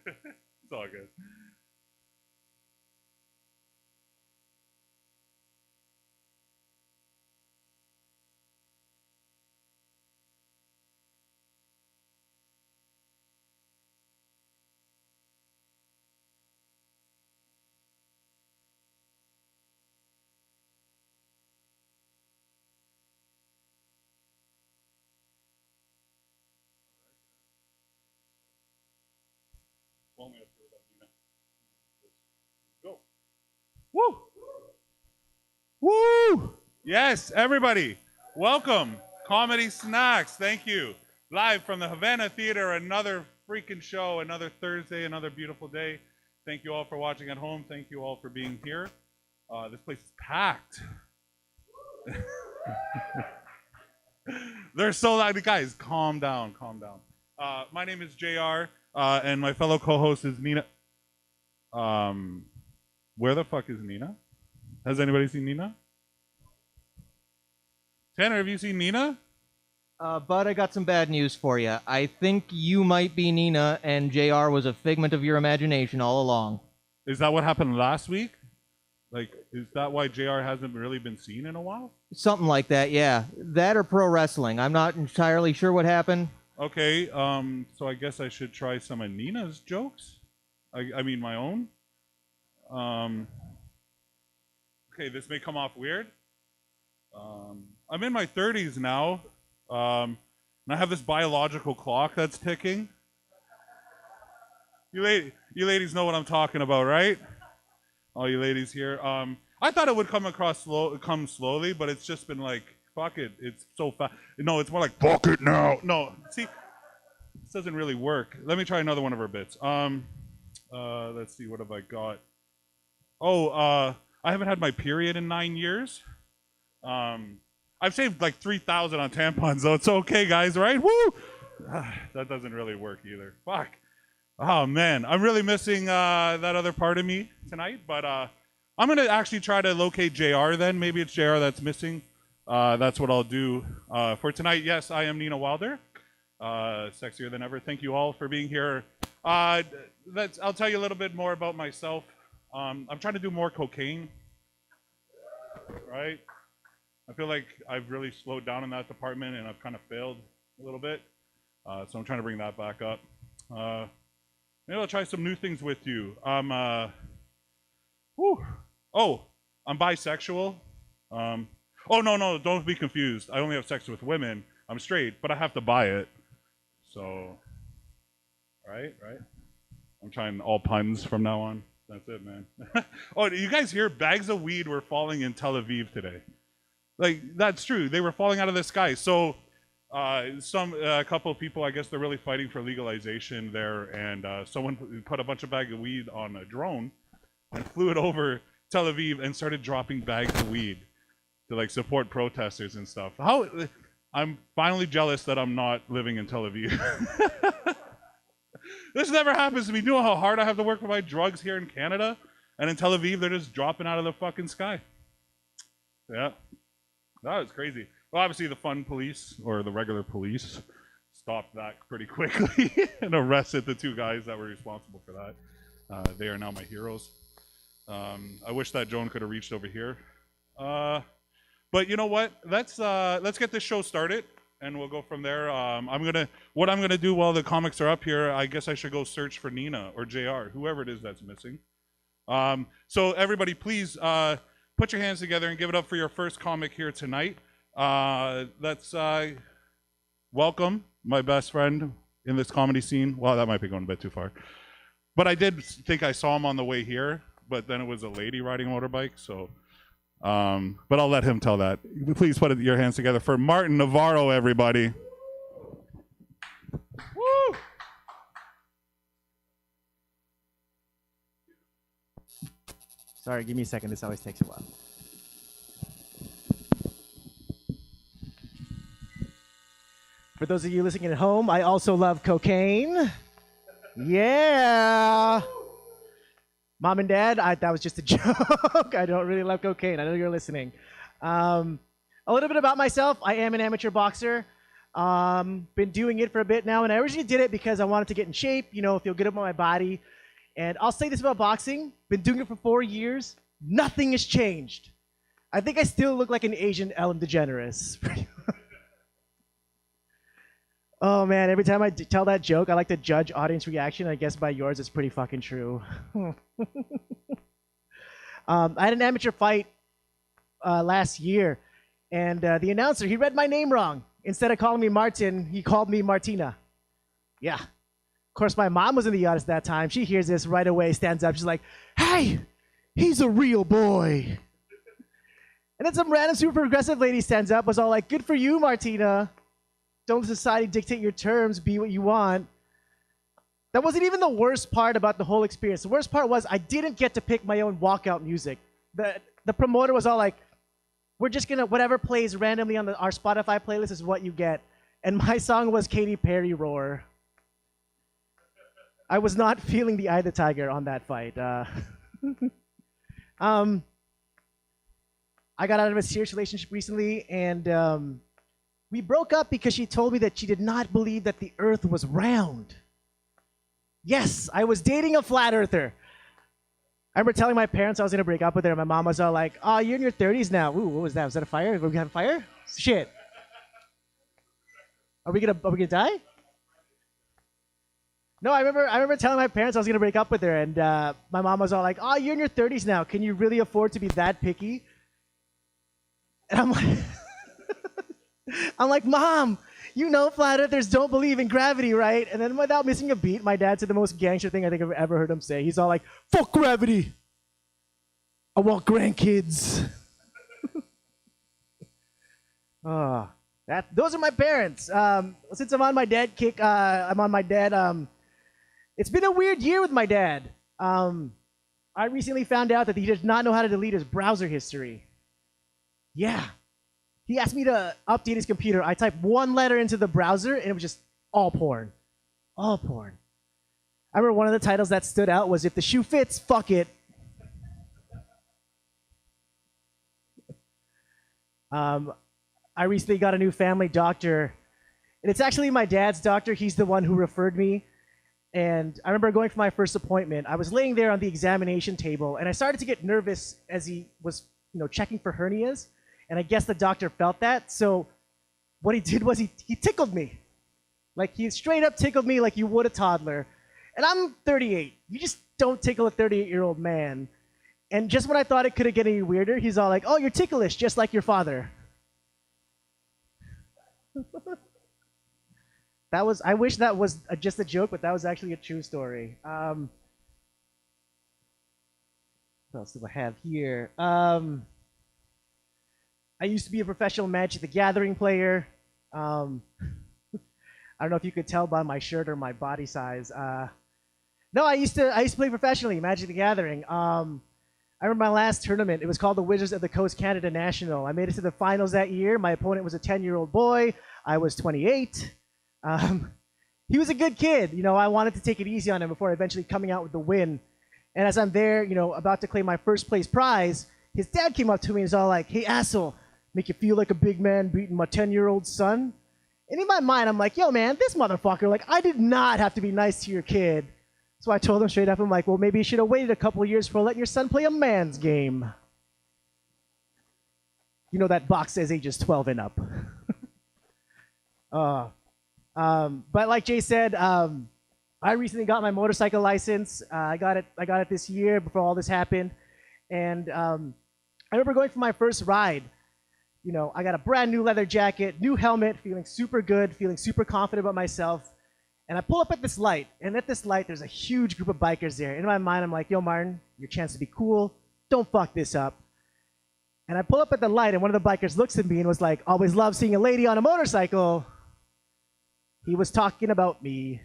It's all good. Go. Woo! Woo! Yes, everybody, welcome. Comedy Snacks, thank you. Live from the Havana Theater, another freaking show, another Thursday, another beautiful day. Thank you all for watching at home. Thank you all for being here. This place is packed. They're so loud. Guys, calm down, calm down. My name is JR, and my fellow co-host is Nina. Where the fuck is Nina? Has anybody seen Nina? Tanner, have you seen Nina? Bud, I got some bad news for you. I think you might be Nina, and JR was a figment of your imagination all along. Is that what happened last week? Like, is that why JR hasn't really been seen in a while? Something like that, yeah. That or pro wrestling. I'm not entirely sure what happened. Okay, so I guess I should try some of Nina's jokes. I mean, my own. Okay, this may come off weird. I'm in my 30s now, and I have this biological clock that's ticking. You ladies know what I'm talking about, right? All you ladies here. I thought it would come slowly, but it's just been like, fuck it, it's so fast. No, it's more like, fuck it now. No, see, this doesn't really work. Let me try another one of her bits. Let's see, what have I got? Oh, I haven't had my period in 9 years. I've saved like 3,000 on tampons, though. It's okay, guys, right? Woo! That doesn't really work either. Fuck. Oh, man. I'm really missing that other part of me tonight, but I'm going to actually try to locate JR then. Maybe it's JR that's missing. That's what I'll do for tonight. Yes, I am Nina Wilder. Sexier than ever. Thank you all for being here. I'll tell you a little bit more about myself. I'm trying to do more cocaine, right? I feel like I've really slowed down in that department and I've kind of failed a little bit. So I'm trying to bring that back up. Maybe I'll try some new things with you. I'm bisexual. Oh, no, don't be confused. I only have sex with women. I'm straight, but I have to buy it. So, right? I'm trying all puns from now on. That's it, man. Oh, you guys hear bags of weed were falling in Tel Aviv today? Like, that's true. They were falling out of the sky. So, a couple of people, I guess they're really fighting for legalization there, and someone put a bunch of bags of weed on a drone and flew it over Tel Aviv and started dropping bags of weed to like support protesters and stuff. I'm finally jealous that I'm not living in Tel Aviv. This never happens to me. You know how hard I have to work for my drugs here in Canada? And in Tel Aviv, they're just dropping out of the fucking sky. Yeah. That was crazy. Well, obviously the fun police, or the regular police, stopped that pretty quickly and arrested the two guys that were responsible for that. They are now my heroes. I wish that drone could have reached over here. But you know what? Let's get this show started, and we'll go from there. What I'm gonna do while the comics are up here, I guess I should go search for Nina or JR, whoever it is that's missing. So everybody, please put your hands together and give it up for your first comic here tonight. Let's welcome my best friend in this comedy scene. Well, that might be going a bit too far, but I did think I saw him on the way here, but then it was a lady riding a motorbike, so. But I'll let him tell that. Please put your hands together for Martin Navarro, everybody. Woo! Sorry, give me a second. This always takes a while. For those of you listening at home, I also love cocaine. Yeah. Mom and Dad, that was just a joke. I don't really love cocaine. I know you're listening. A little bit about myself. I am an amateur boxer. Been doing it for a bit now, and I originally did it because I wanted to get in shape, feel good about my body. And I'll say this about boxing: been doing it for 4 years, nothing has changed. I think I still look like an Asian Ellen DeGeneres. Oh man, every time I tell that joke, I like to judge audience reaction. I guess by yours, it's pretty fucking true. I had an amateur fight last year, and the announcer, he read my name wrong. Instead of calling me Martin, he called me Martina. Yeah. Of course, my mom was in the audience at that time. She hears this right away, stands up. She's like, "Hey, he's a real boy." And then some random super progressive lady stands up, was all like, "Good for you, Martina. Don't let society dictate your terms. Be what you want." That wasn't even the worst part about the whole experience. The worst part was I didn't get to pick my own walkout music. The promoter was all like, "We're just gonna, whatever plays randomly on our Spotify playlist is what you get." And my song was Katy Perry Roar. I was not feeling the Eye of the Tiger on that fight. I got out of a serious relationship recently, and we broke up because she told me that she did not believe that the earth was round. Yes, I was dating a flat earther. I remember telling my parents I was gonna break up with her, and my mom was all like, "Oh, you're in your 30s now." Ooh, what was that? Was that a fire? Were we having a fire? Shit. Are we gonna die? No, I remember telling my parents I was gonna break up with her, and my mom was all like, "Oh, you're in your 30s now. Can you really afford to be that picky?" And I'm like, I'm like, "Mom, you know flat earthers don't believe in gravity, right?" And then without missing a beat, my dad said the most gangster thing I think I've ever heard him say. He's all like, "Fuck gravity. I want grandkids." Those are my parents. Since I'm on my dad kick, I'm on my dad. It's been a weird year with my dad. I recently found out that he does not know how to delete his browser history. Yeah. He asked me to update his computer. I typed one letter into the browser, and it was just all porn. All porn. I remember one of the titles that stood out was, "If the shoe fits, fuck it." I recently got a new family doctor, and it's actually my dad's doctor. He's the one who referred me. And I remember going for my first appointment. I was laying there on the examination table, and I started to get nervous as he was, checking for hernias. And I guess the doctor felt that. So what he did was he tickled me. Like, he straight up tickled me like you would a toddler. And I'm 38. You just don't tickle a 38-year-old man. And just when I thought it couldn't get any weirder, he's all like, "Oh, you're ticklish, just like your father." I wish that was just a joke, but that was actually a true story. What else do I have here? I used to be a professional Magic the Gathering player. I don't know if you could tell by my shirt or my body size. No, I used to play professionally Magic the Gathering. I remember my last tournament. It was called the Wizards of the Coast Canada National. I made it to the finals that year. My opponent was a 10-year-old boy. I was 28. He was a good kid. I wanted to take it easy on him before eventually coming out with the win. And as I'm there, about to claim my first place prize, his dad came up to me and was all like, "Hey, asshole, make you feel like a big man beating my 10-year-old son?" And in my mind, I'm like, "Yo, man, this motherfucker, like, I did not have to be nice to your kid." So I told him straight up, I'm like, "Well, maybe you should have waited a couple of years before letting your son play a man's game." That box says ages 12 and up. But like Jay said, I recently got my motorcycle license. I got it this year before all this happened. And I remember going for my first ride. I got a brand new leather jacket, new helmet, feeling super good, feeling super confident about myself. And I pull up at this light, and at this light, there's a huge group of bikers there. In my mind, I'm like, "Yo, Martin, your chance to be cool. Don't fuck this up." And I pull up at the light, and one of the bikers looks at me and was like, "Always love seeing a lady on a motorcycle." He was talking about me.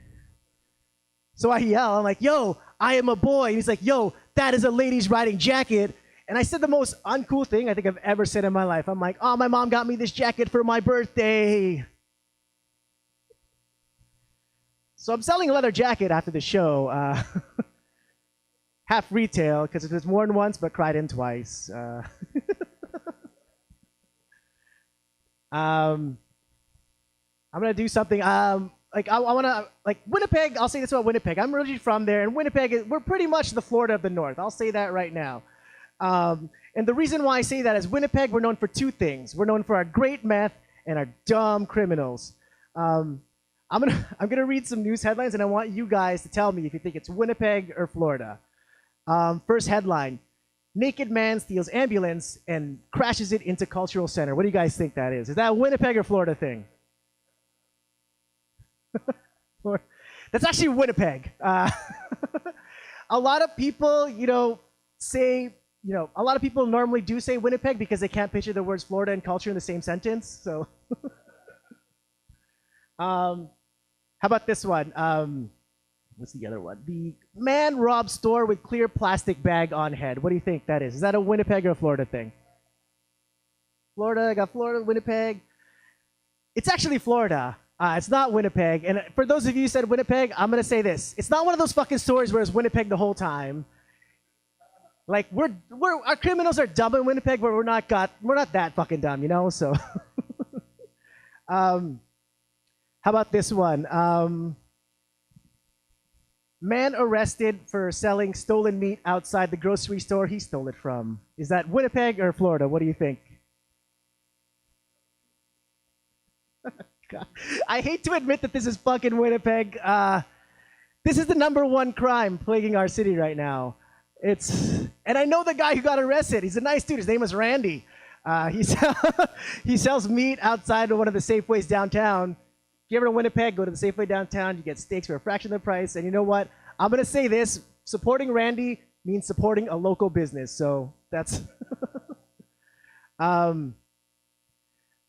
So I yell, I'm like, "Yo, I am a boy." And he's like, "Yo, that is a lady's riding jacket." And I said the most uncool thing I think I've ever said in my life. I'm like, "Oh, my mom got me this jacket for my birthday." So I'm selling a leather jacket after the show. Half retail, because it was worn once but cried in twice. I'm I'm gonna do something. Like I wanna like Winnipeg. I'll say this about Winnipeg. I'm originally from there, and Winnipeg we're pretty much the Florida of the North. I'll say that right now. And the reason why I say that is Winnipeg, we're known for two things. We're known for our great meth and our dumb criminals. I'm gonna read some news headlines, and I want you guys to tell me if you think it's Winnipeg or Florida. First headline: Naked man steals ambulance and crashes it into cultural center. What do you guys think that is? Is that a Winnipeg or Florida thing? That's actually Winnipeg. A lot of people, say, a lot of people normally do say Winnipeg because they can't picture the words Florida and culture in the same sentence. So, how about this one? What's the other one? The man robs store with clear plastic bag on head. What do you think that is? Is that a Winnipeg or a Florida thing? Florida, I got Florida, Winnipeg. It's actually Florida. It's not Winnipeg. And for those of you who said Winnipeg, I'm gonna say this: it's not one of those fucking stories where it's Winnipeg the whole time. Like our criminals are dumb in Winnipeg, but we're not that fucking dumb, So, how about this one? Man arrested for selling stolen meat outside the grocery store he stole it from. Is that Winnipeg or Florida? What do you think? God. I hate to admit that this is fucking Winnipeg. This is the #1 crime plaguing our city right now. And I know the guy who got arrested. He's a nice dude. His name is Randy. He sells meat outside of one of the Safeways downtown. If you're ever in Winnipeg, go to the Safeway downtown. You get steaks for a fraction of the price. And you know what? I'm going to say this. Supporting Randy means supporting a local business. So that's... I'm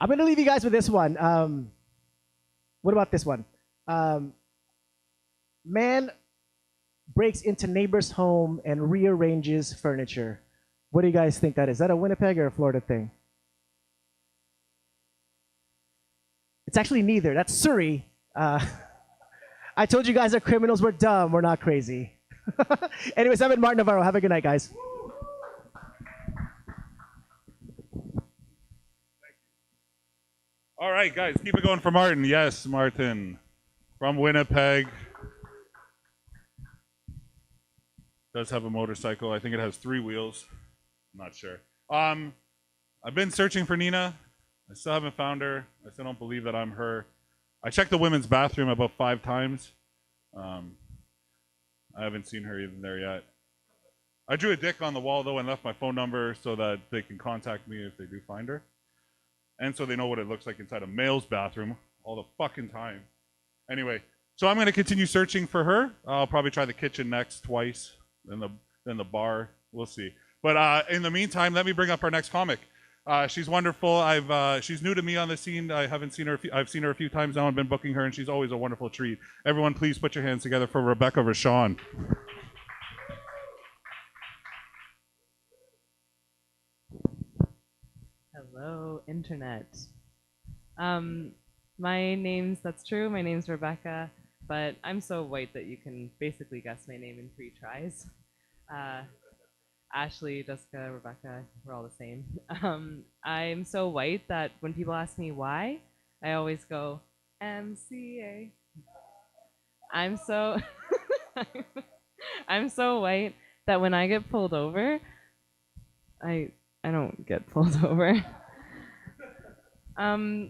going to leave you guys with this one. What about this one? Man breaks into neighbor's home and rearranges furniture. What do you guys think that is? Is that a Winnipeg or a Florida thing? It's actually neither. That's Surrey. I told you guys our criminals were dumb. We're not crazy. Anyways, I'm Martin Navarro. Have a good night, guys. All right, guys, keep it going for Martin. Yes, Martin from Winnipeg. Does have a motorcycle. I think it has 3 wheels. I'm not sure. I've been searching for Nina. I still haven't found her. I still don't believe that I'm her. I checked the women's bathroom about 5 times. I haven't seen her even there yet. I drew a dick on the wall, though, and left my phone number so that they can contact me if they do find her. And so they know what it looks like inside a male's bathroom all the fucking time. Anyway, so I'm going to continue searching for her. I'll probably try the kitchen next twice, then the bar. We'll see. But in the meantime, let me bring up our next comic. She's wonderful. She's new to me on the scene. I haven't seen her. I've seen her a few times now and been booking her, and she's always a wonderful treat. Everyone, please put your hands together for Rebecca Rashawn. Hello, Internet. That's true, my name's Rebecca, but I'm so white that you can basically guess my name in 3 tries. Ashley, Jessica, Rebecca, we're all the same. I'm so white that when people ask me why, I always go, MCA. I'm so I'm so white that when I get pulled over, I don't get pulled over.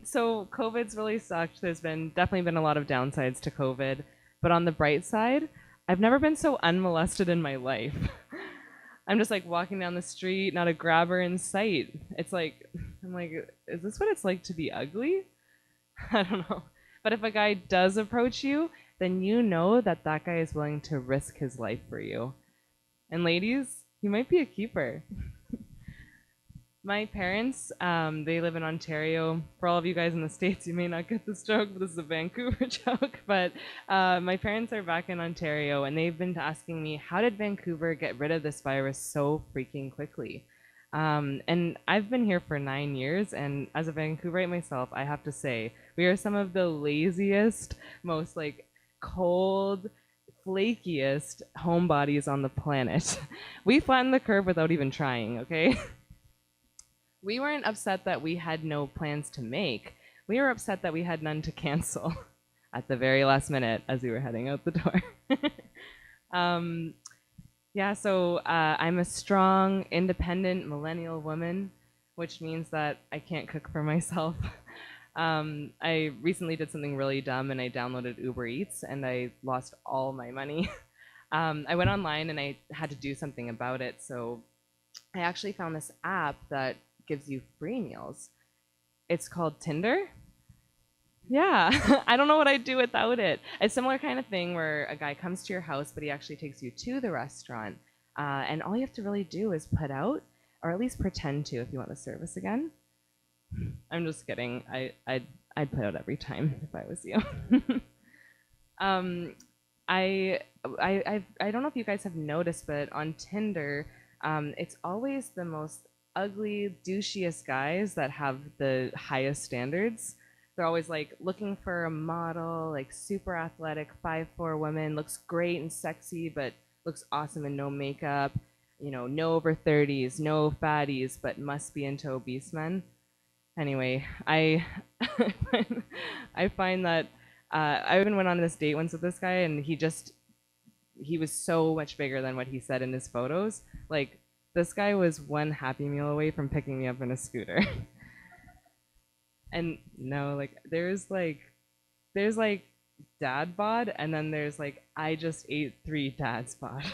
So COVID's really sucked. There's definitely been a lot of downsides to COVID, but on the bright side, I've never been so unmolested in my life. I'm just like walking down the street, not a grabber in sight. I'm like, is this what it's like to be ugly? I don't know. But if a guy does approach you, then you know that that guy is willing to risk his life for you. And ladies, you might be a keeper. My parents, they live in Ontario. For all of you guys in the States, you may not get this joke, but this is a Vancouver joke. But my parents are back in Ontario, and they've been asking me, how did Vancouver get rid of this virus so freaking quickly? And I've been here for 9 years, and as a Vancouverite myself, I have to say, we are some of the laziest, most cold, flakiest homebodies on the planet. We flattened the curve without even trying, okay? We weren't upset that we had no plans to make. we were upset that we had none to cancel at the very last minute as we were heading out the door. Yeah, so I'm a strong, independent millennial woman, which means that I can't cook for myself. I recently did something really dumb and I downloaded Uber Eats and I lost all my money. I went online and I had to do something about it, so I actually found this app that gives you free meals. It's called Tinder. Yeah, I don't know what I'd do without it. A similar kind of thing where a guy comes to your house, but he actually takes you to the restaurant. And all you have to really do is put out, or at least pretend to if you want the service again. I'm just kidding. I'd put out every time if I was you. I don't know if you guys have noticed, but on Tinder, it's always the most ugly, douchiest guys that have the highest standards. They're always like looking for a model, like super athletic, 5'4" woman, looks great and sexy, but looks awesome in no makeup. You know, no over 30s, no fatties, but must be into obese men. Anyway, I find that I even went on this date once with this guy, and he was so much bigger than what he said in his photos. Like, this guy was one Happy Meal away from picking me up in a scooter. And no, like there's like dad bod, and then there's like I just ate 3 dads bod.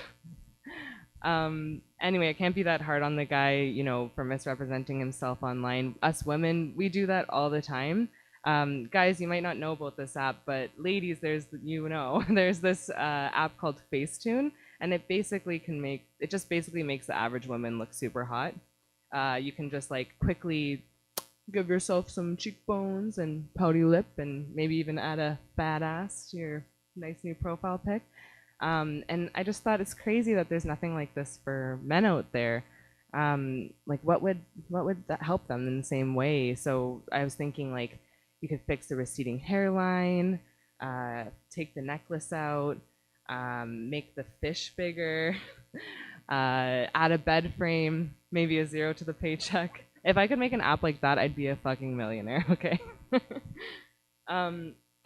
Anyway, it can't be that hard on the guy, you know, for misrepresenting himself online. Us women, we do that all the time. Guys, you might not know about this app, but ladies, there's this app called Facetune, and it just basically makes the average woman look super hot. You can just like quickly give yourself some cheekbones and pouty lip, and maybe even add a fat ass to your nice new profile pic. And I just thought it's crazy that there's nothing like this for men out there. Like what would that help them in the same way? So I was thinking like you could fix the receding hairline, take the necklace out, make the fish bigger, add a bed frame, maybe a 0 to the paycheck. If I could make an app like that, I'd be a fucking millionaire, okay?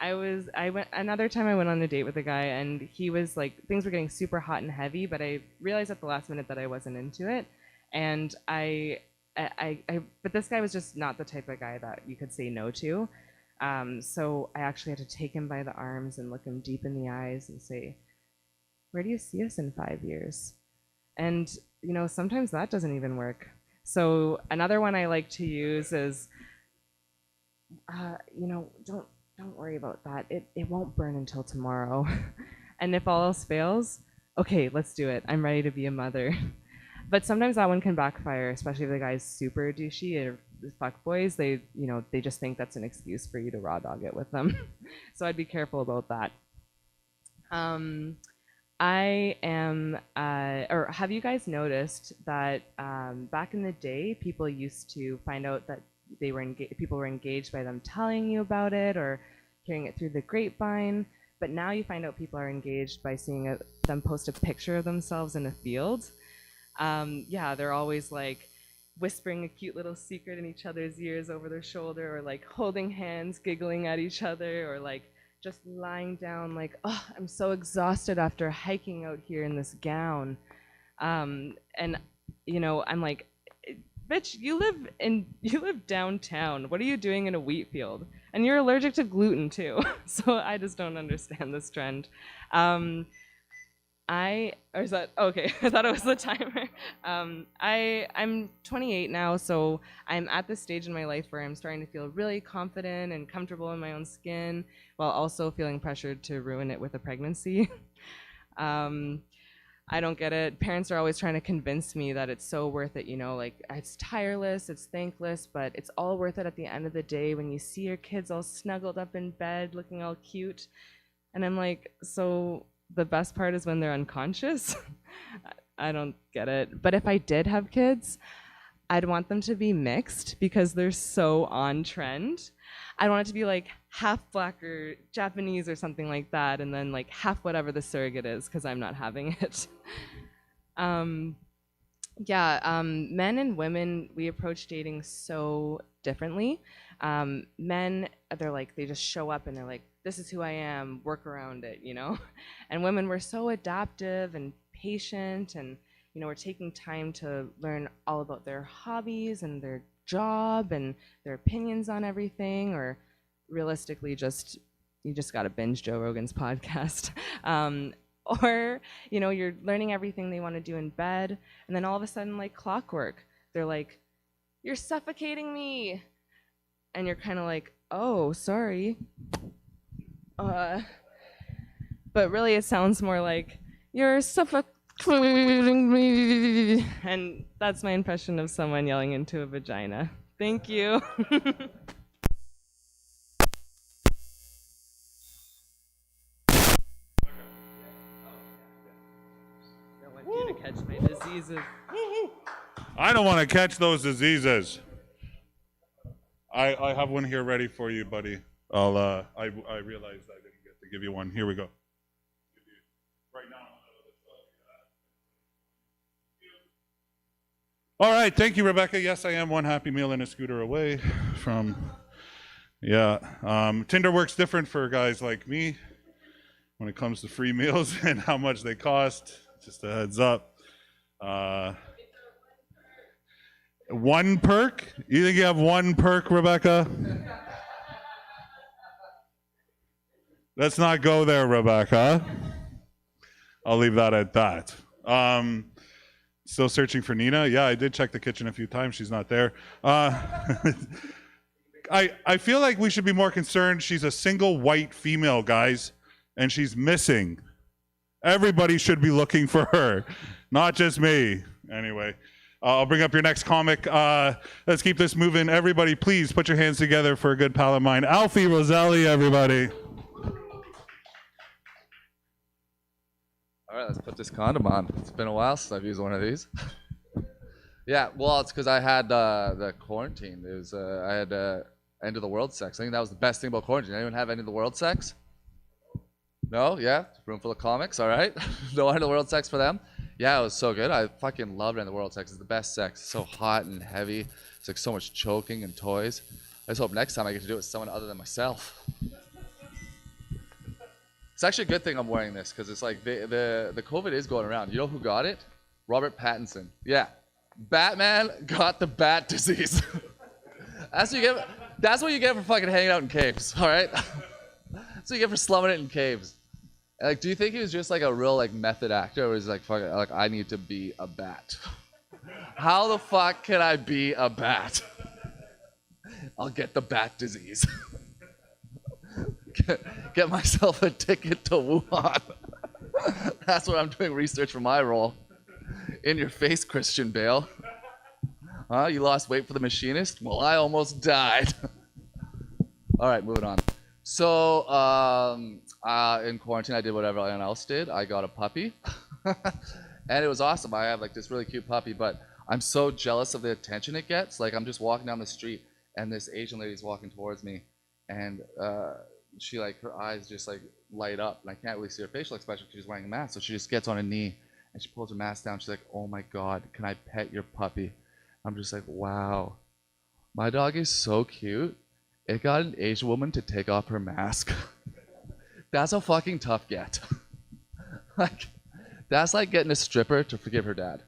Another time I went on a date with a guy, and he was like, things were getting super hot and heavy, but I realized at the last minute that I wasn't into it. And but this guy was just not the type of guy that you could say no to. So I actually had to take him by the arms and look him deep in the eyes and say, where do you see us in 5 years? And, you know, sometimes that doesn't even work. So another one I like to use is, you know, don't worry about that. It won't burn until tomorrow. And if all else fails, okay, let's do it. I'm ready to be a mother. But sometimes that one can backfire, especially if the guy's super douchey or fuckboys. They just think that's an excuse for you to raw dog it with them. So I'd be careful about that. Have you guys noticed that back in the day, people used to find out that people were engaged by them telling you about it or hearing it through the grapevine, but now you find out people are engaged by seeing them post a picture of themselves in a field. Yeah, they're always like whispering a cute little secret in each other's ears over their shoulder, or like holding hands, giggling at each other, or like just lying down like, oh, I'm so exhausted after hiking out here in this gown. And you know, I'm like, bitch, you live downtown. What are you doing in a wheat field? And you're allergic to gluten too. So I just don't understand this trend. Is that okay? I thought it was the timer. I'm 28 now, so I'm at this stage in my life where I'm starting to feel really confident and comfortable in my own skin, while also feeling pressured to ruin it with a pregnancy. I don't get it. Parents are always trying to convince me that it's so worth it, you know, like it's tireless, it's thankless, but it's all worth it at the end of the day when you see your kids all snuggled up in bed looking all cute. And I'm like, so the best part is when they're unconscious? I don't get it. But if I did have kids, I'd want them to be mixed because they're so on trend. I want it to be like half black or Japanese or something like that, and then like half whatever the surrogate is because I'm not having it. Yeah, men and women, we approach dating so differently. Men, they're like, they just show up and they're like, this is who I am, work around it, you know? And women, we're so adaptive and patient, and, you know, we're taking time to learn all about their hobbies and their job and their opinions on everything, or realistically, just, you just got to binge Joe Rogan's podcast. Or, you know, you're learning everything they want to do in bed, and then all of a sudden, like clockwork, they're like, you're suffocating me, and you're kind of like, oh, sorry, but really it sounds more like, you're suffocating me, and that's my impression of someone yelling into a vagina. Thank you. I want you to catch my diseases. I don't want to catch those diseases. I have one here ready for you, buddy. I realized I didn't get to give you one. Here we go. Right now. All right, thank you, Rebecca. Yes, I am one Happy Meal and a scooter away from. Yeah, Tinder works different for guys like me when it comes to free meals and how much they cost. Just a heads up. One perk? You think you have one perk, Rebecca? Let's not go there, Rebecca. I'll leave that at that. Still searching for Nina? Yeah, I did check the kitchen a few times. She's not there. I feel like we should be more concerned. She's a single white female, guys, and she's missing. Everybody should be looking for her, not just me. Anyway, I'll bring up your next comic. Let's keep this moving. Everybody, please put your hands together for a good pal of mine. Alfie Roselli, everybody. All right, let's put this condom on. It's been a while since I've used one of these. Yeah, well, it's because I had the quarantine. It was I had end of the world sex. I think that was the best thing about quarantine. Anyone have end of the world sex? No? Yeah? Room full of comics? All right. No end of the world sex for them? Yeah, it was so good. I fucking loved end of the world sex. It's the best sex. It's so hot and heavy. It's like so much choking and toys. I just hope next time I get to do it with someone other than myself. It's actually a good thing I'm wearing this because it's like the COVID is going around. You know who got it? Robert Pattinson. Yeah. Batman got the bat disease. That's what you get for fucking hanging out in caves, all right? That's what you get for slumming it in caves. Like, do you think he was just like a real like method actor, or was he like, fuck it, like I need to be a bat? How the fuck can I be a bat? I'll get the bat disease. Get myself a ticket to Wuhan. That's what I'm doing research for my role. In your face, Christian Bale. Huh? You lost weight for the machinist? Well, I almost died. All right, moving on. So, in quarantine, I did what everyone else did. I got a puppy. And it was awesome. I have like this really cute puppy, but I'm so jealous of the attention it gets. Like, I'm just walking down the street, and this Asian lady's walking towards me, and she like her eyes just like light up, and I can't really see her facial expression because she's wearing a mask. So she just gets on a knee and she pulls her mask down. She's like, "Oh my God, can I pet your puppy?" I'm just like, wow, my dog is so cute. It got an Asian woman to take off her mask. That's a fucking tough get. Like, that's like getting a stripper to forgive her dad.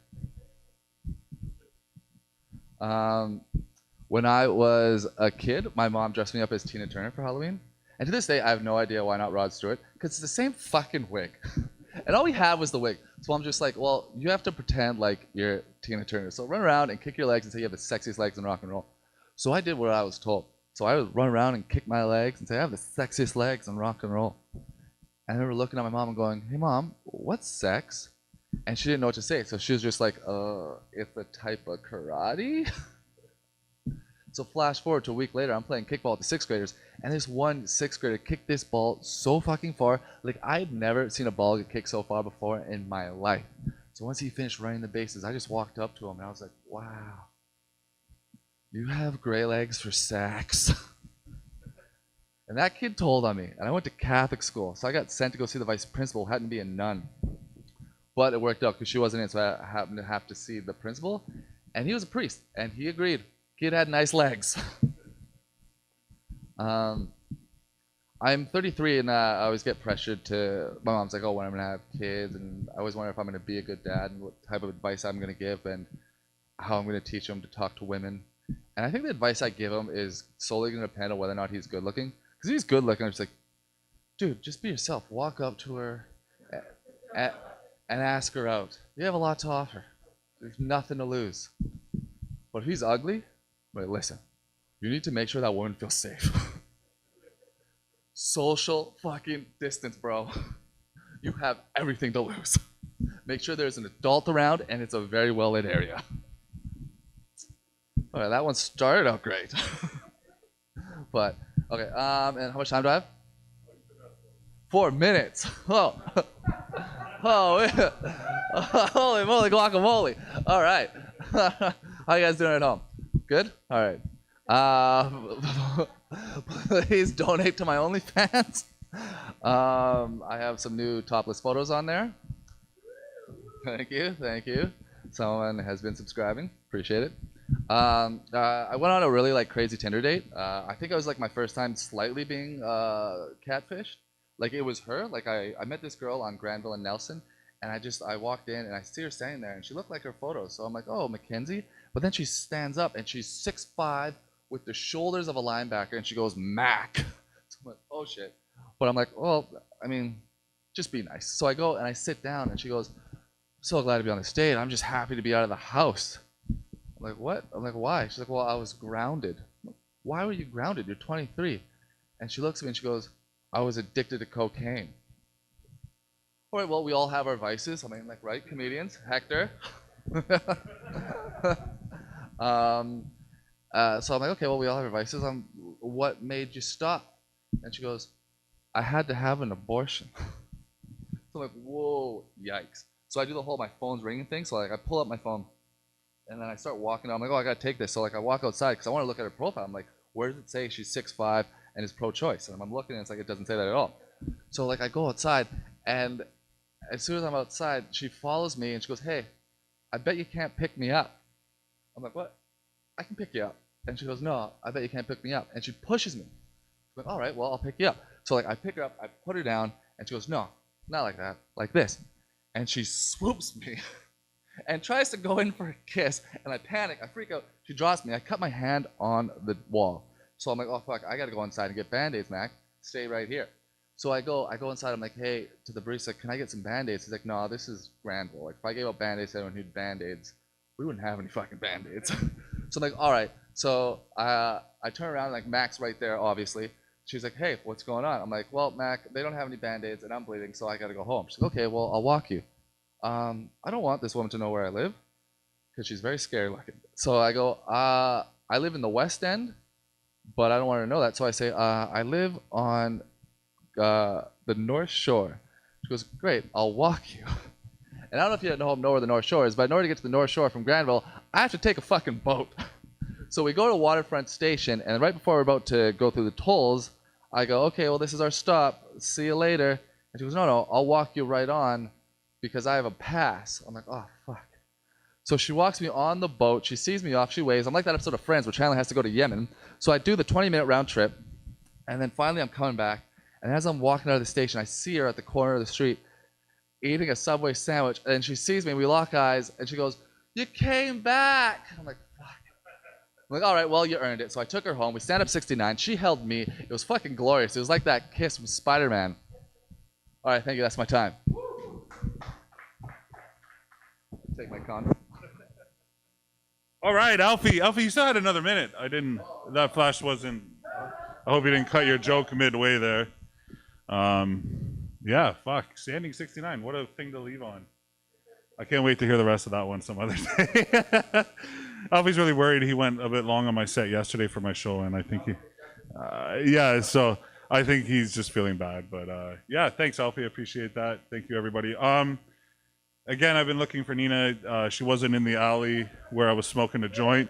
When I was a kid, my mom dressed me up as Tina Turner for Halloween. And to this day, I have no idea why not Rod Stewart, because it's the same fucking wig. And all we had was the wig. So I'm just like, well, you have to pretend like you're Tina Turner. So run around and kick your legs and say you have the sexiest legs in rock and roll. So I did what I was told. So I would run around and kick my legs and say, I have the sexiest legs in rock and roll. And I remember looking at my mom and going, "Hey mom, what's sex?" And she didn't know what to say. So she was just like, it's a type of karate? So flash forward to a week later, I'm playing kickball with the 6th graders, and this one 6th grader kicked this ball so fucking far. Like, I had never seen a ball get kicked so far before in my life. So once he finished running the bases, I just walked up to him, and I was like, wow, you have gray legs for sex. And that kid told on me, and I went to Catholic school, so I got sent to go see the vice principal, who happened to be a nun. But it worked out because she wasn't in, so I happened to have to see the principal. And he was a priest, and he agreed. Kid had nice legs. I'm 33, and I always get pressured to. My mom's like, "Oh, when I'm gonna have kids," and I always wonder if I'm gonna be a good dad and what type of advice I'm gonna give and how I'm gonna teach him to talk to women. And I think the advice I give him is solely gonna depend on whether or not he's good looking. Because if he's good looking, I'm just like, dude, just be yourself. Walk up to her and ask her out. You have a lot to offer. There's nothing to lose. But if he's ugly, wait, listen. You need to make sure that woman feels safe. Social fucking distance, bro. You have everything to lose. Make sure there's an adult around and it's a very well-lit area. All right, that one started out great. But, okay, and how much time do I have? 4 minutes. Oh. Oh, yeah. Holy moly guacamole. All right. How you guys doing at home? Good? All right. Please donate to my OnlyFans. I have some new topless photos on there. Thank you, thank you. Someone has been subscribing. Appreciate it. I went on a really crazy Tinder date. I think it was my first time slightly being catfished. It was her. I met this girl on Granville and Nelson, and I walked in and I see her standing there, and she looked like her photo. So I'm like, oh, Mackenzie. But then she stands up and she's 6'5" with the shoulders of a linebacker, and she goes, Mac. So I'm like, oh shit. But I'm like, well, I mean, just be nice. So I go and I sit down, and she goes, so glad to be on this date. I'm just happy to be out of the house. I'm like, what? I'm like, why? She's like, well, I was grounded. Like, why were you grounded? You're 23. And she looks at me and she goes, I was addicted to cocaine. All right, well, we all have our vices. I mean, right, comedians? Hector? So I'm like, okay, well, we all have our vices. What made you stop? And she goes, I had to have an abortion. So I'm like, whoa, yikes. So I do the whole my phone's ringing thing. So I pull up my phone, and then I start walking out. I'm like, oh, I gotta take this. So I walk outside because I want to look at her profile. I'm like, where does it say she's 6'5" and is pro-choice? And I'm looking, and it's it doesn't say that at all. So I go outside, and as soon as I'm outside, she follows me, and she goes, hey, I bet you can't pick me up. I'm like, what? I can pick you up. And she goes, no, I bet you can't pick me up. And she pushes me. I'm like, all right, well, I'll pick you up. So I pick her up, I put her down, and she goes, no, not like that, like this. And she swoops me and tries to go in for a kiss, and I panic, I freak out. She drops me. I cut my hand on the wall. So I'm like, oh fuck, I gotta go inside and get Band-Aids, Mac. Stay right here. So I go inside, I'm like, hey, to the barista, can I get some Band-Aids? He's like, no, this is Granville. If I gave out Band-Aids, everyone need Band-Aids. We wouldn't have any fucking Band-Aids. So I'm like, all right. So I turn around, Mac's right there, obviously. She's like, hey, what's going on? I'm like, well, Mac, they don't have any Band-Aids, and I'm bleeding, so I gotta go home. She's like, okay, well, I'll walk you. I don't want this woman to know where I live, because she's very scary looking. So I go, I live in the West End, but I don't want her to know that. So I say, I live on the North Shore. She goes, great, I'll walk you. And I don't know if you know where the North Shore is, but in order to get to the North Shore from Granville, I have to take a fucking boat. So we go to Waterfront Station, and right before we're about to go through the tolls, I go, okay, well, this is our stop. See you later. And she goes, no, I'll walk you right on because I have a pass. I'm like, oh, fuck. So she walks me on the boat. She sees me off. She waves. I'm like that episode of Friends where Chandler has to go to Yemen. So I do the 20-minute round trip, and then finally I'm coming back. And as I'm walking out of the station, I see her at the corner of the street eating a Subway sandwich. And she sees me, and we lock eyes, and she goes, you came back. I'm like, fuck. I'm like, all right, well, you earned it. So I took her home. We stand up 69. She held me. It was fucking glorious. It was like that kiss from Spider-Man. All right, thank you. That's my time. Take my condom. All right, Alfie, you still had another minute. That flash wasn't, I hope you didn't cut your joke midway there. Yeah, fuck, standing 69, what a thing to leave on. I can't wait to hear the rest of that one some other day. Alfie's really worried. He went a bit long on my set yesterday for my show, and I think so I think he's just feeling bad. But yeah, thanks, Alfie. I appreciate that. Thank you, everybody. Again, I've been looking for Nina. She wasn't in the alley where I was smoking a joint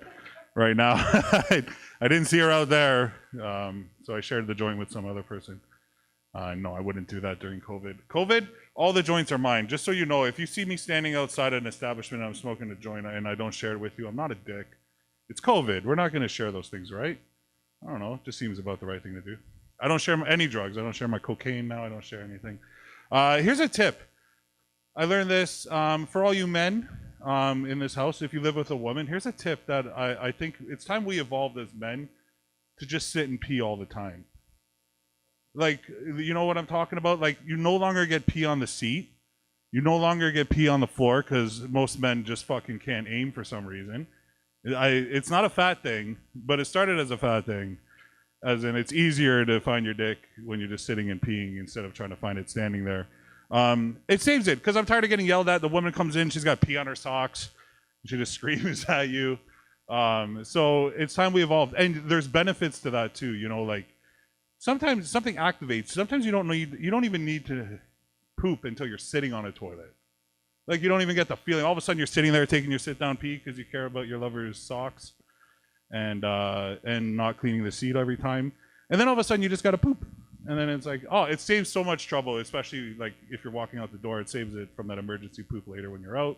right now. I didn't see her out there, so I shared the joint with some other person. No, I wouldn't do that during COVID. COVID, all the joints are mine. Just so you know, if you see me standing outside an establishment and I'm smoking a joint and I don't share it with you, I'm not a dick. It's COVID. We're not going to share those things, right? I don't know. It just seems about the right thing to do. I don't share any drugs. I don't share my cocaine now. I don't share anything. Here's a tip. I learned this for all you men in this house. If you live with a woman, here's a tip that I think it's time we evolved as men to just sit and pee all the time. Like, you know what I'm talking about? Like, you no longer get pee on the seat. You no longer get pee on the floor because most men just fucking can't aim for some reason. It's not a fat thing, but it started as a fat thing. As in, it's easier to find your dick when you're just sitting and peeing instead of trying to find it standing there. It saves it, because I'm tired of getting yelled at. The woman comes in, she's got pee on her socks. She just screams at you. So it's time we evolved. And there's benefits to that too, you know, like sometimes something activates. Sometimes you don't even need to poop until you're sitting on a toilet. Like, you don't even get the feeling. All of a sudden you're sitting there taking your sit-down pee because you care about your lover's socks and not cleaning the seat every time. And then all of a sudden you just got to poop. And then it's like, oh, it saves so much trouble, especially like if you're walking out the door. It saves it from that emergency poop later when you're out.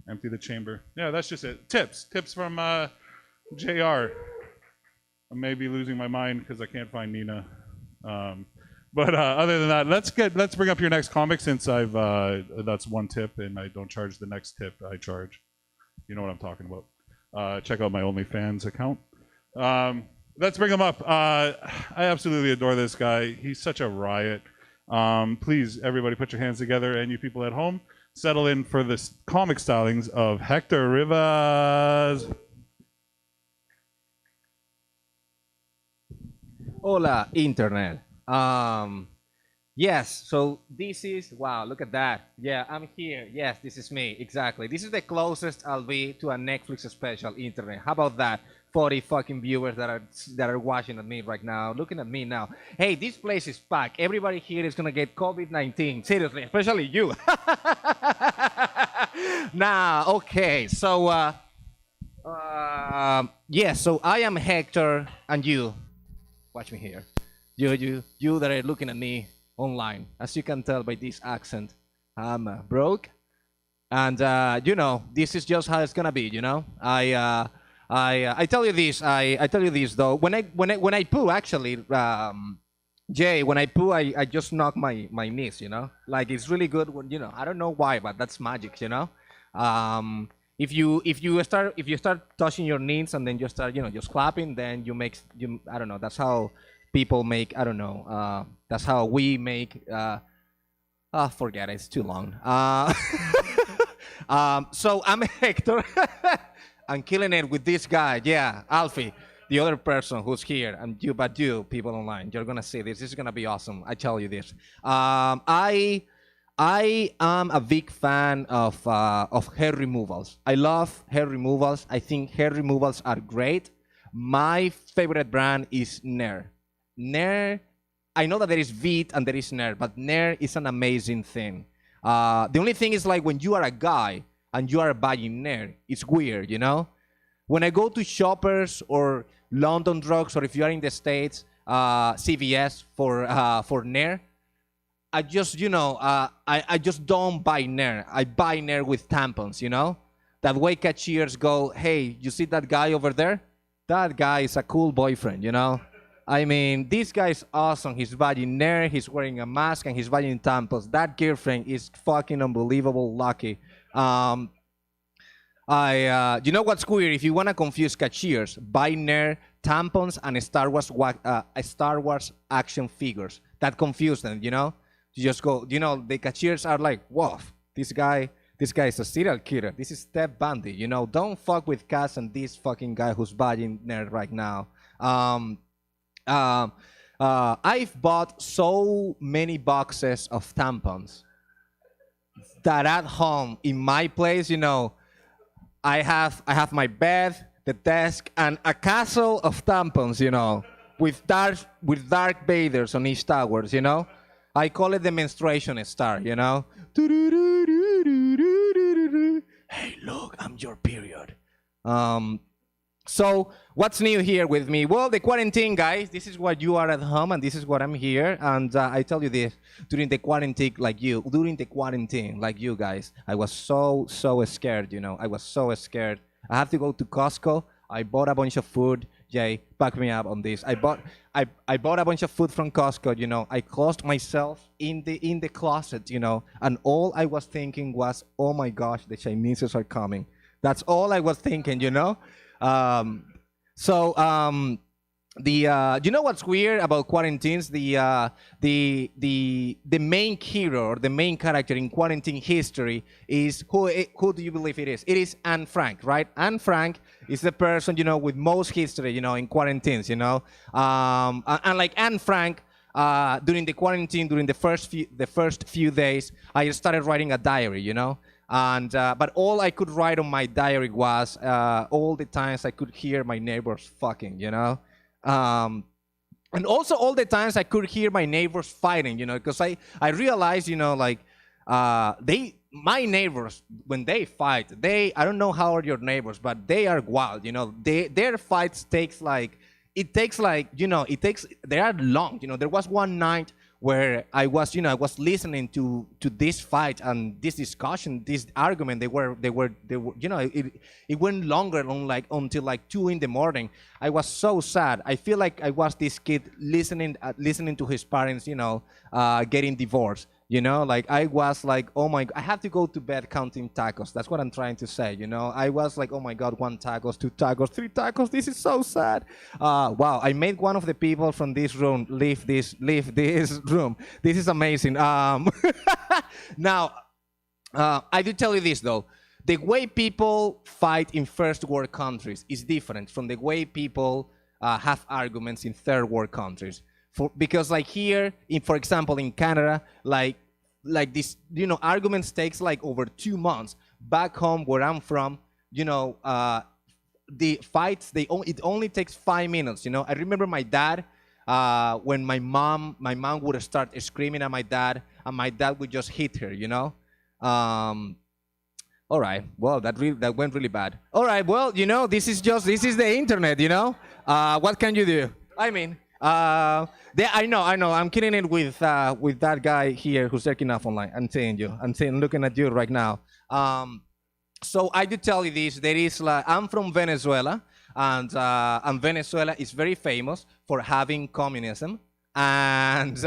Empty the chamber. Yeah, that's just it. Tips from JR. I may be losing my mind because I can't find Nina. But other than that, let's bring up your next comic, since that's one tip and I don't charge the next tip I charge. You know what I'm talking about. Check out my OnlyFans account. Let's bring him up. I absolutely adore this guy. He's such a riot. Please, everybody, put your hands together, and you people at home, settle in for the comic stylings of Hector Rivas. Hola, Internet. Yes, so this is, wow, look at that. Yeah, I'm here. Yes, this is me, exactly. This is the closest I'll be to a Netflix special, Internet. How about that? 40 fucking viewers that are watching at me right now, looking at me now. Hey, this place is packed. Everybody here is gonna get COVID-19. Seriously, especially you. Nah, okay. So, yeah. So I am Hector, and you. Watch me here. You that are looking at me online. As you can tell by this accent, I'm broke, and you know, this is just how it's gonna be. You know, I tell you this. I tell you this though. When I poo, actually, Jay, when I poo, I just knock my knees. You know, like it's really good. When, you know, I don't know why, but that's magic. You know, if you start touching your knees and then you start, you know, just clapping, then I don't know. That's how people make. I don't know. That's how we make. Forget it. It's too long. So I'm Hector. I'm killing it with this guy. Yeah, Alfie, the other person who's here, and you people online, you're gonna see this. This is gonna be awesome. I tell you this. I am a big fan of hair removals. I love hair removals. I think hair removals are great. My favorite brand is Nair. Nair. I know that there is Veet and there is Nair, but Nair is an amazing thing. The only thing is, like, when you are a guy and you are buying Nair, it's weird, you know? When I go to Shoppers or London Drugs, or if you are in the States, CVS for Nair, I just, you know, I just don't buy Nair. I buy Nair with tampons, you know? That way cashiers go, hey, you see that guy over there? That guy is a cool boyfriend, you know? I mean, this guy is awesome. He's buying Nair, he's wearing a mask, and he's buying tampons. That girlfriend is fucking unbelievable lucky. You know what's weird? If you want to confuse cashiers, buy Nair, tampons, and Star Wars action figures. That confuse them, you know? You just go, you know, the cashiers are like, whoa, this guy is a serial killer. This is Ted Bundy, you know? Don't fuck with Cass and this fucking guy who's buying Nair right now. I've bought so many boxes of tampons that at home in my place, you know, I have my bed, the desk, and a castle of tampons, you know, with dark Vaders on each towers, you know. I call it the menstruation star, you know. Hey, look, I'm your period. So what's new here with me? Well, the quarantine, guys. This is what you are at home, and this is what I'm here. And I tell you this: during the quarantine, like you guys, I was so scared. I was so scared. I have to go to Costco. I bought a bunch of food. Jay, back me up on this. I bought a bunch of food from Costco. I closed myself in the closet. And all I was thinking was, oh my gosh, the Chineses are coming. That's all I was thinking. You know what's weird about quarantines? The main hero or the main character in quarantine history is who do you believe it is? It is Anne Frank, right? Anne Frank is the person with most history in quarantines. And like Anne Frank, during the quarantine, during the first few days, I started writing a diary. And but all I could write on my diary was all the times I could hear my neighbors fucking. And also all the times I could hear my neighbors fighting, because I realized, my neighbors, when they fight, I don't know how are your neighbors, but they are wild, their fights they are long, there was one night where I was listening to this fight and this discussion, this argument. They were, it went longer until like 2 a.m. I was so sad. I feel like I was this kid listening to his parents, getting divorced. Like I was like, oh my, I have to go to bed counting tacos. That's what I'm trying to say. I was like, oh my God, 1 tacos, 2 tacos, 3 tacos. This is so sad. Wow, I made one of the people from this room leave this room. This is amazing. Now, I do tell you this though. The way people fight in first world countries is different from the way people have arguments in third world countries. Because like here, for example, in Canada, like this, arguments takes like over 2 months. Back home where I'm from, the fights, it only takes 5 minutes. I remember my dad, when my mom would start screaming at my dad, and my dad would just hit her. All right, well, that went really bad. All right, well, this is the internet. What can you do? I mean. I know. I'm kidding it with that guy here who's looking up online. I'm looking at you right now. So I do tell you this. I'm from Venezuela, and Venezuela is very famous for having communism. And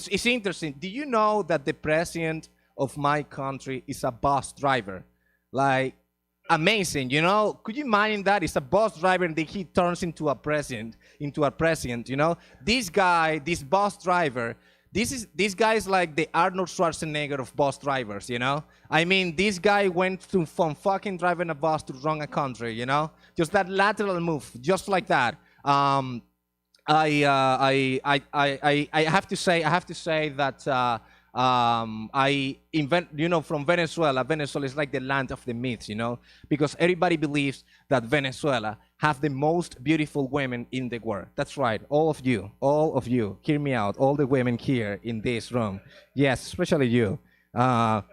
it's interesting. Do you know that the president of my country is a bus driver? Like. Amazing, Could you imagine that? It's a bus driver and then he turns into a president, This guy, this bus driver, this guy is like the Arnold Schwarzenegger of bus drivers, I mean, this guy went from fucking driving a bus to run a country, Just that lateral move, just like that. I have to say that. From Venezuela. Venezuela is like the land of the myths, because everybody believes that Venezuela have the most beautiful women in the world. That's right, all of you, hear me out, all the women here in this room. Yes, especially you. But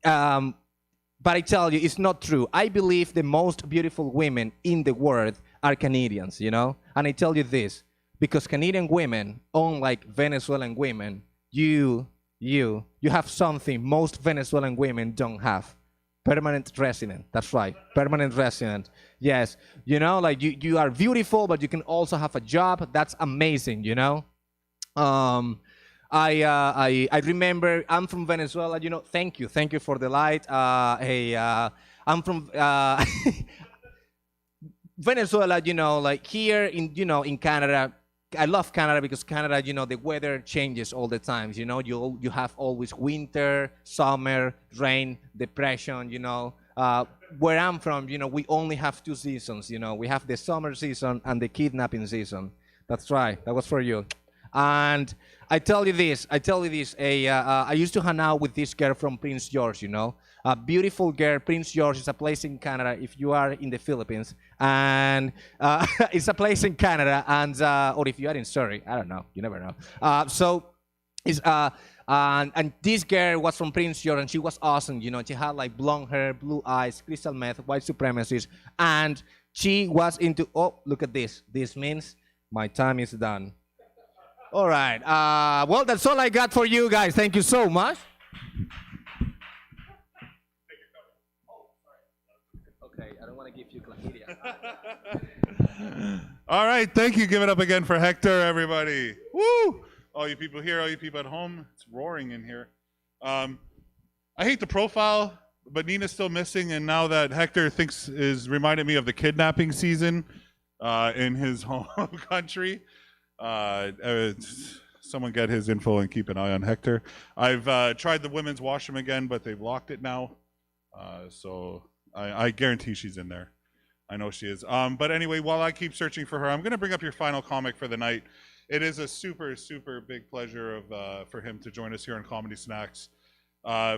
I tell you, it's not true. I believe the most beautiful women in the world are Canadians, And I tell you this, because Canadian women, unlike Venezuelan women, you have something most Venezuelan women don't have. Permanent resident. That's right. Permanent resident. Yes. You are beautiful, but you can also have a job. That's amazing, I remember I'm from Venezuela, thank you for the light. I'm from Venezuela, like here in Canada. I love Canada because Canada, the weather changes all the time. You have always winter, summer, rain, depression. Where I'm from, we only have 2 seasons. We have the summer season and the kidnapping season. That's right. That was for you. And I tell you this. I used to hang out with this girl from Prince George. A beautiful girl. Prince George is a place in Canada if you are in the Philippines, and it's a place in Canada, and or if you are in Surrey, I don't know, you never know. So it's And this girl was from Prince George, and she was awesome. You know, she had like blonde hair, blue eyes, crystal meth, white supremacist, and she was into. Oh, look at this. This means my time is done. All right. Well, that's all I got for you guys. Thank you so much. Okay, I don't want to give you chlamydia. All right, thank you. Give it up again for Hector, everybody. Woo! All you people here, all you people at home. It's roaring in here. I hate the profile, but Nina's still missing, and now that Hector is reminded me of the kidnapping season in his home country. Someone get his info and keep an eye on Hector. I've tried the women's washroom again, but they've locked it now. So I guarantee she's in there. I know she is. But anyway, while I keep searching for her, I'm going to bring up your final comic for the night. It is a super, super big pleasure for him to join us here on Comedy Snacks.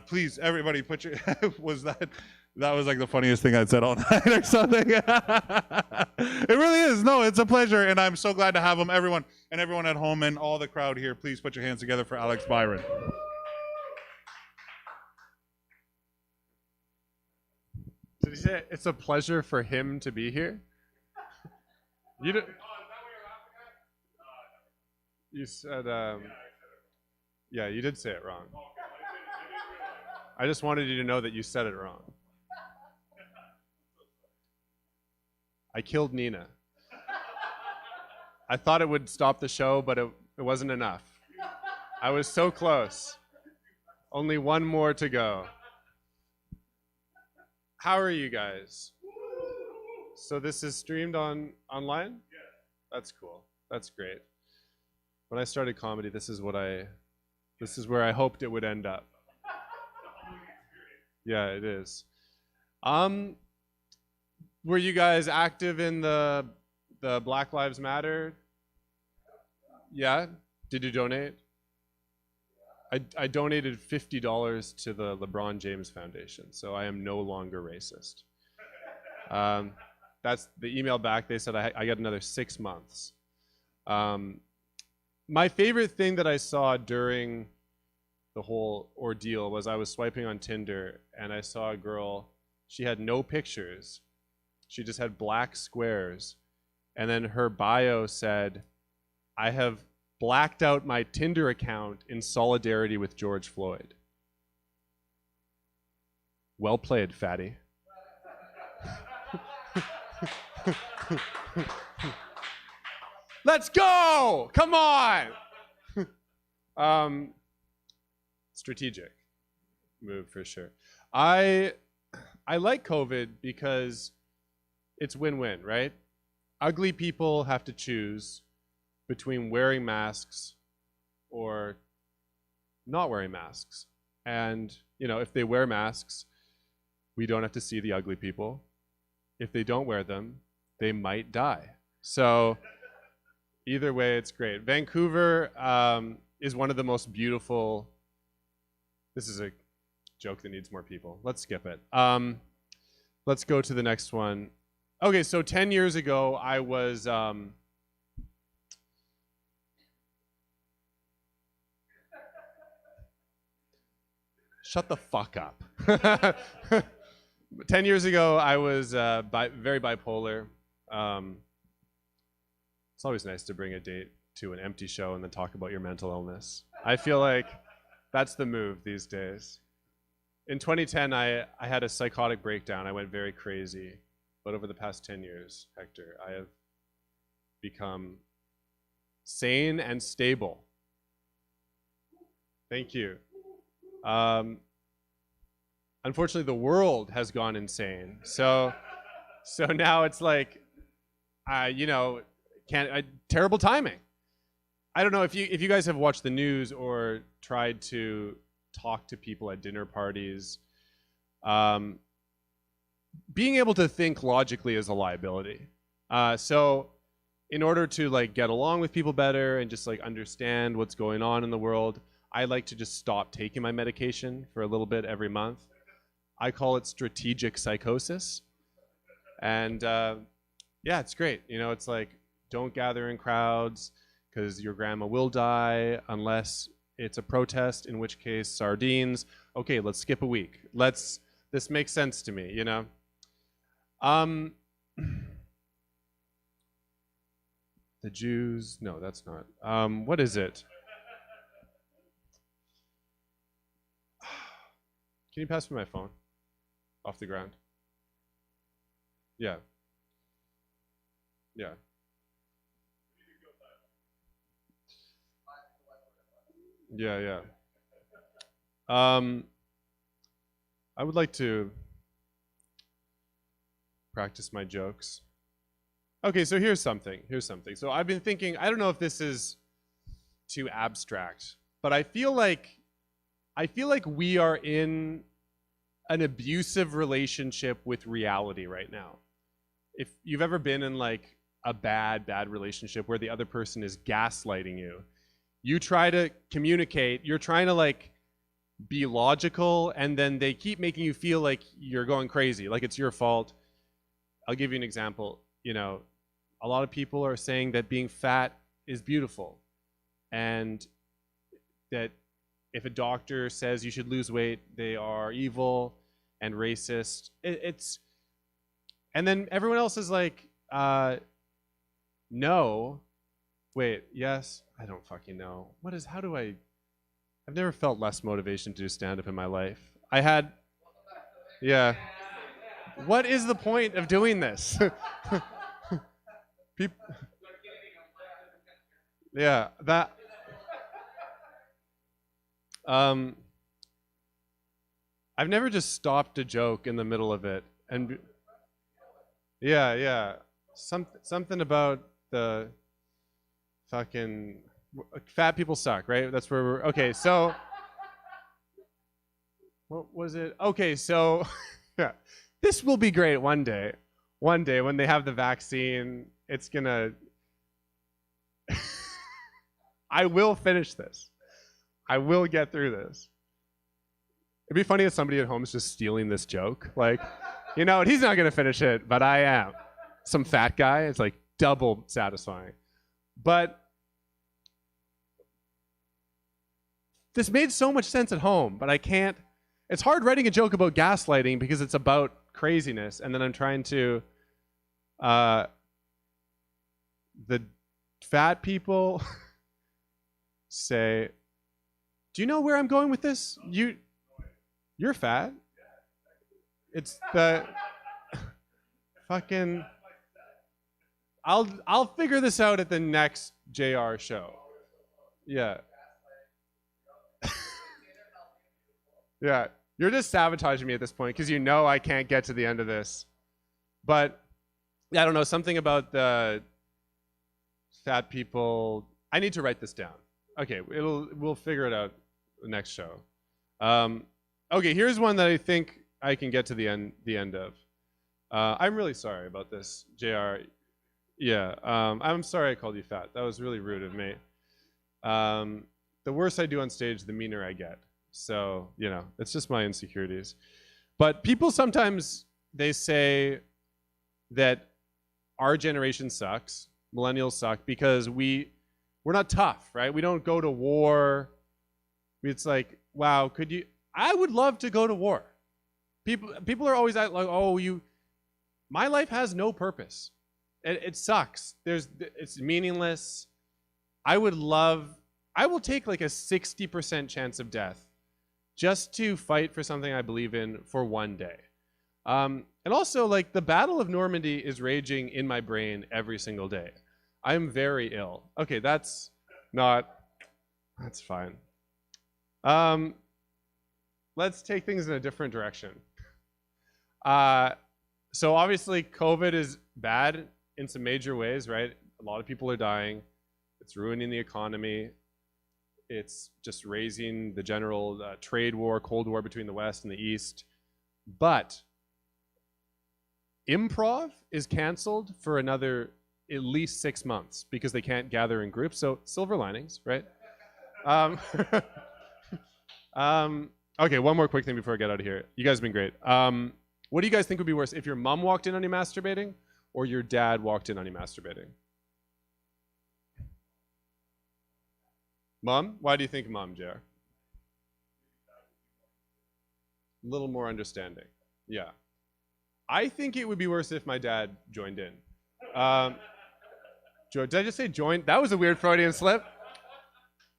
Please, everybody, put your... That was like the funniest thing I'd said all night or something. It really is. No, it's a pleasure, and I'm so glad to have him. Everyone at home and all the crowd here, please put your hands together for Alex Byron. Did he say it's a pleasure for him to be here? You did. You said, yeah, you did say it wrong. I just wanted you to know that you said it wrong. I killed Nina. I thought it would stop the show, but it wasn't enough. I was so close. Only one more to go. How are you guys? So this is streamed online? Yeah. That's cool. That's great. When I started comedy, this is where I hoped it would end up. Yeah, it is. Were you guys active in the Black Lives Matter? Yeah? Did you donate? I donated $50 to the LeBron James Foundation, so I am no longer racist. That's the email back. They said I got another 6 months. My favorite thing that I saw during the whole ordeal was I was swiping on Tinder and I saw a girl. She had no pictures. She just had black squares. And then her bio said, I have blacked out my Tinder account in solidarity with George Floyd. Well played, fatty. Let's go! Come on! Strategic move for sure. I like COVID because it's win-win, right? Ugly people have to choose between wearing masks or not wearing masks. And, if they wear masks, we don't have to see the ugly people. If they don't wear them, they might die. So either way, it's great. Vancouver is one of the most beautiful... This is a joke that needs more people. Let's skip it. Let's go to the next one. Okay, so 10 years ago, I was... Shut the fuck up. 10 years ago, I was very bipolar. It's always nice to bring a date to an empty show and then talk about your mental illness. I feel like that's the move these days. In 2010, I had a psychotic breakdown. I went very crazy. But over the past 10 years, Hector, I have become sane and stable. Thank you. Unfortunately, the world has gone insane. So now it's like, terrible timing. I don't know if you guys have watched the news or tried to talk to people at dinner parties. Being able to think logically is a liability. So in order to get along with people better and just understand what's going on in the world, I like to just stop taking my medication for a little bit every month. I call it strategic psychosis. And yeah, it's great. It's don't gather in crowds because your grandma will die unless it's a protest, in which case sardines. Okay, let's skip a week. This makes sense to me, you know? The Jews, no, that's not. What is it? Can you pass me my phone? Off the ground. Yeah. Yeah. Yeah. I would like to practice my jokes. Okay, so here's something. So I've been thinking, I don't know if this is too abstract, but I feel like we are in an abusive relationship with reality right now. If you've ever been in like a bad relationship where the other person is gaslighting you, you try to communicate, you're trying to like be logical, and then they keep making you feel like you're going crazy, like it's your fault. I'll give you an example. You know, a lot of people are saying that being fat is beautiful, and that if a doctor says you should lose weight, they are evil and racist. And then everyone else is like, no, wait, yes, I don't fucking know. I've never felt less motivation to do stand-up in my life. Yeah. What is the point of doing this? Yeah, that. I've never just stopped a joke in the middle of it, and yeah, something about the fucking fat people suck, right? That's where we're okay. So what was it? Okay, so yeah, this will be great one day. One day when they have the vaccine, it's gonna. I will finish this. I will get through this. It'd be funny if somebody at home is just stealing this joke. Like, you know, he's not going to finish it, but I am. Some fat guy. It's like double satisfying. But this made so much sense at home, but I can't. It's hard writing a joke about gaslighting because it's about craziness. And then I'm trying to, the fat people say, do you know where I'm going with this? You're fat. It's the fucking. I'll figure this out at the next JR show. Yeah. Yeah. You're just sabotaging me at this point because you know I can't get to the end of this. But I don't know, something about the fat people. I need to write this down. Okay, we'll figure it out the next show. Okay, here's one that I think I can get to the end of. I'm really sorry about this, JR. Yeah, I'm sorry I called you fat. That was really rude of me. The worse I do on stage, the meaner I get. So, you know, it's just my insecurities. But people sometimes, they say that our generation sucks, millennials suck, because we're not tough, right? We don't go to war. It's like, wow, I would love to go to war. People are always like, oh, my life has no purpose. It sucks. It's meaningless. I will take like a 60% chance of death just to fight for something I believe in for one day. And also, like, the Battle of Normandy is raging in my brain every single day. I'm very ill. Okay, that's fine. Let's take things in a different direction. So obviously COVID is bad in some major ways, right? A lot of people are dying. It's ruining the economy. It's just raising the general trade war, Cold War between the West and the East. But improv is canceled for another at least 6 months because they can't gather in groups. So silver linings, right? Okay, one more quick thing before I get out of here. You guys have been great. What do you guys think would be worse, if your mom walked in on you masturbating or your dad walked in on you masturbating? Mom? Why do you think mom, JR? A little more understanding. Yeah. I think it would be worse if my dad joined in. Did I just say joined? That was a weird Freudian slip.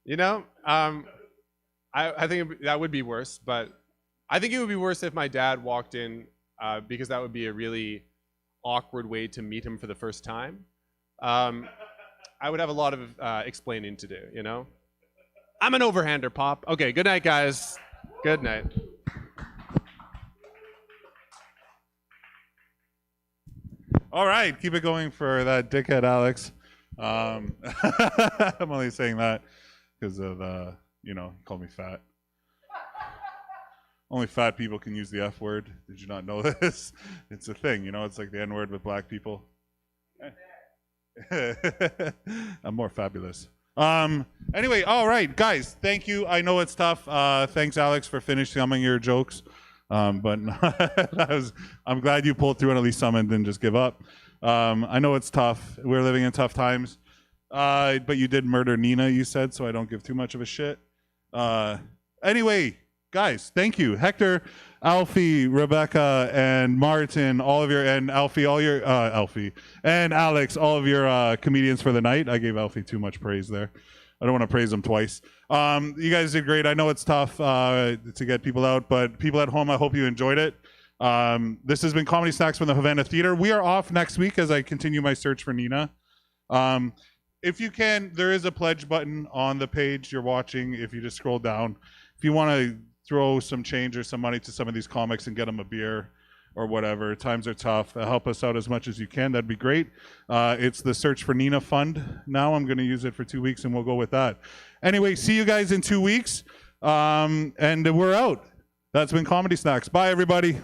You know? I think that would be worse, but I think it would be worse if my dad walked in because that would be a really awkward way to meet him for the first time. I would have a lot of explaining to do, you know? I'm an overhander, Pop. Okay, good night, guys. Good night. All right, keep it going for that dickhead, Alex. I'm only saying that because of, he called me fat. Only fat people can use the F word. Did you not know this? It's a thing, it's like the N word with black people. I'm more fabulous. Anyway, all right, guys, thank you. I know it's tough. Thanks, Alex, for finishing some of your jokes. But I'm glad you pulled through and at least some and didn't just give up. I know it's tough. We're living in tough times. But you did murder Nina, you said, so I don't give too much of a shit. Anyway, guys, thank you. Hector, Alfie, Rebecca, and Martin, and Alfie, and Alex, all of your comedians for the night. I gave Alfie too much praise there. I don't want to praise him twice. You guys did great. I know it's tough to get people out, but people at home, I hope you enjoyed it. This has been Comedy Snacks from the Havana Theater. We are off next week as I continue my search for Nina. If you can, there is a pledge button on the page you're watching. If you just scroll down, if you want to throw some change or some money to some of these comics and get them a beer or whatever, times are tough. Help us out as much as you can. That'd be great. It's the Search for Nina Fund. Now I'm going to use it for 2 weeks and we'll go with that. Anyway, see you guys in 2 weeks. And we're out. That's been Comedy Snacks. Bye, everybody.